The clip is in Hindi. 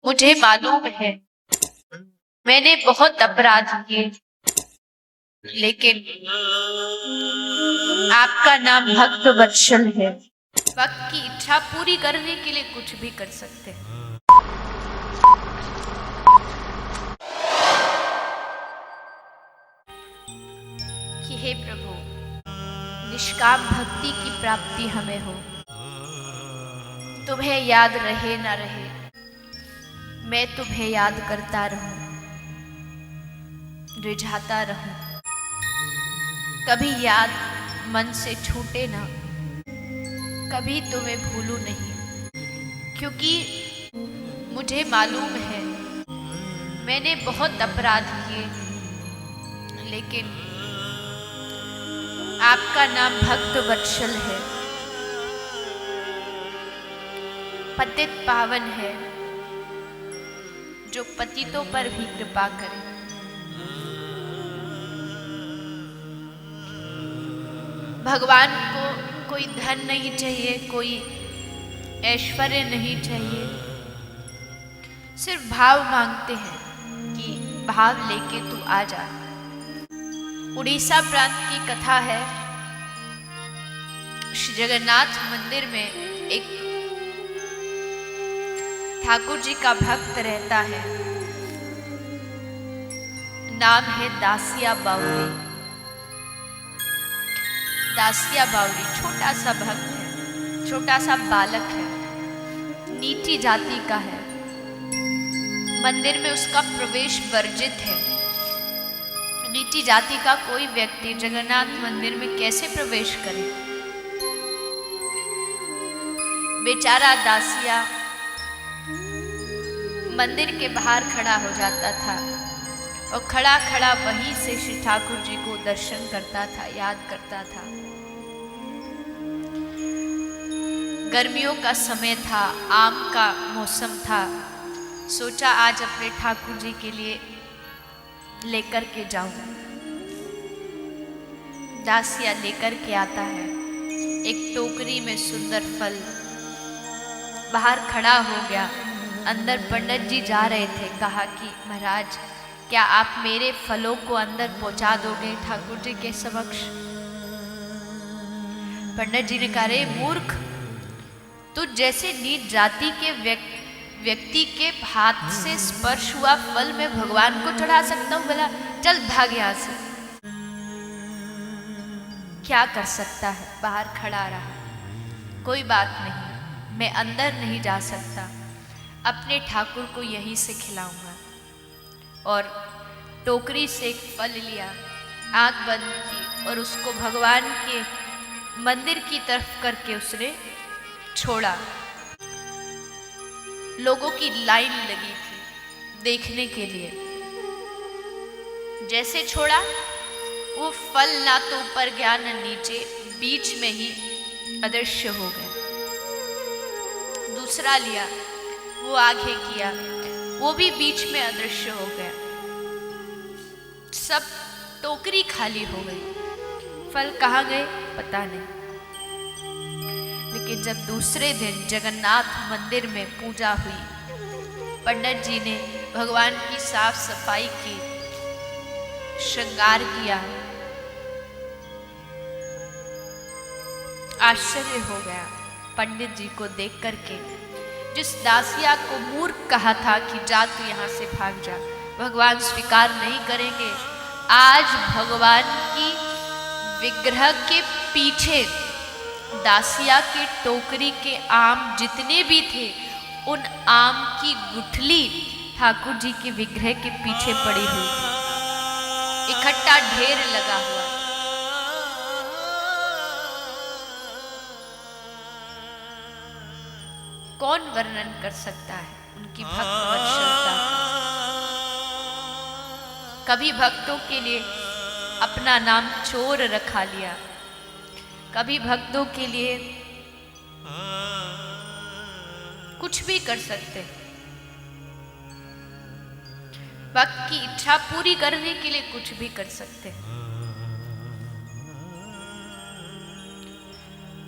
मुझे मालूम है मैंने बहुत अपराध किए, लेकिन आपका नाम भक्त वत्सल है। वक्त की इच्छा पूरी करने के लिए कुछ भी कर सकते हैं। कि हे प्रभु, निष्काम भक्ति की प्राप्ति हमें हो। तुम्हें याद रहे ना रहे, मैं तुम्हें याद करता रहूं, रिझाता रहूं। कभी याद मन से छूटे ना, कभी तुम्हें भूलूं नहीं, क्योंकि मुझे मालूम है मैंने बहुत अपराध किए, लेकिन आपका नाम भक्त वत्सल है, पतित पावन है, जो पतितों पर भी कृपा करे। भगवान को कोई धन नहीं चाहिए, कोई ऐश्वर्य नहीं चाहिए, सिर्फ भाव मांगते हैं कि भाव लेके तू आ जा। उड़ीसा प्रांत की कथा है। श्री जगन्नाथ मंदिर में एक ठाकुर जी का भक्त रहता है, नाम है दासिया बावरी। दासिया बावरी छोटा सा भक्त है, छोटा सा बालक है, नीची जाति का है। मंदिर में उसका प्रवेश वर्जित है। नीची जाति का कोई व्यक्ति जगन्नाथ मंदिर में कैसे प्रवेश करे? बेचारा दासिया मंदिर के बाहर खड़ा हो जाता था और खड़ा खड़ा वहीं से श्री ठाकुर जी को दर्शन करता था, याद करता था। गर्मियों का समय था, आम का मौसम था। सोचा आज अपने ठाकुर जी के लिए लेकर के जाऊं। दासिया लेकर के आता है एक टोकरी में सुंदर फल। बाहर खड़ा हो गया। अंदर पंडित जी जा रहे थे। कहा कि महाराज, क्या आप मेरे फलों को अंदर पहुंचा दोगे ठाकुर जी के समक्ष? पंडित जी ने कहा, रे मूर्ख, तू जैसे नीच जाति के व्यक्ति के हाथ से स्पर्श हुआ फल में भगवान को चढ़ा सकता हूं? बोला चल भाग यहां से। क्या कर सकता है, बाहर खड़ा रहा। कोई बात नहीं, मैं अंदर नहीं जा सकता, अपने ठाकुर को यहीं से खिलाऊंगा। और टोकरी से एक फल लिया, आंख बंद की और उसको भगवान के मंदिर की तरफ करके उसने छोड़ा। लोगों की लाइन लगी थी देखने के लिए। जैसे छोड़ा, वो फल ना तो ऊपर गया न नीचे, बीच में ही अदृश्य हो गया। दूसरा लिया, वो आगे किया, वो भी बीच में अदृश्य हो गया। सब टोकरी खाली हो गई। फल कहाँ गए पता नहीं। लेकिन जब दूसरे दिन जगन्नाथ मंदिर में पूजा हुई, पंडित जी ने भगवान की साफ सफाई की, श्रृंगार किया, आश्चर्य हो गया पंडित जी को देख करके। जिस दासिया को मूर्ख कहा था कि जा तू यहां से भाग जा, भगवान स्वीकार नहीं करेंगे। आज भगवान की विग्रह के पीछे दासिया के टोकरी के आम जितने भी थे, उन आम की गुठली ठाकुर जी के विग्रह के पीछे पड़ी हुई थी, इकट्ठा ढेर लगा हुआ। कौन वर्णन कर सकता है उनकी भक्त वत्सलता का? कभी भक्तों के लिए अपना नाम चोर रखा लिया, कभी भक्तों के लिए कुछ भी कर सकते। भक्त की इच्छा पूरी करने के लिए कुछ भी कर सकते।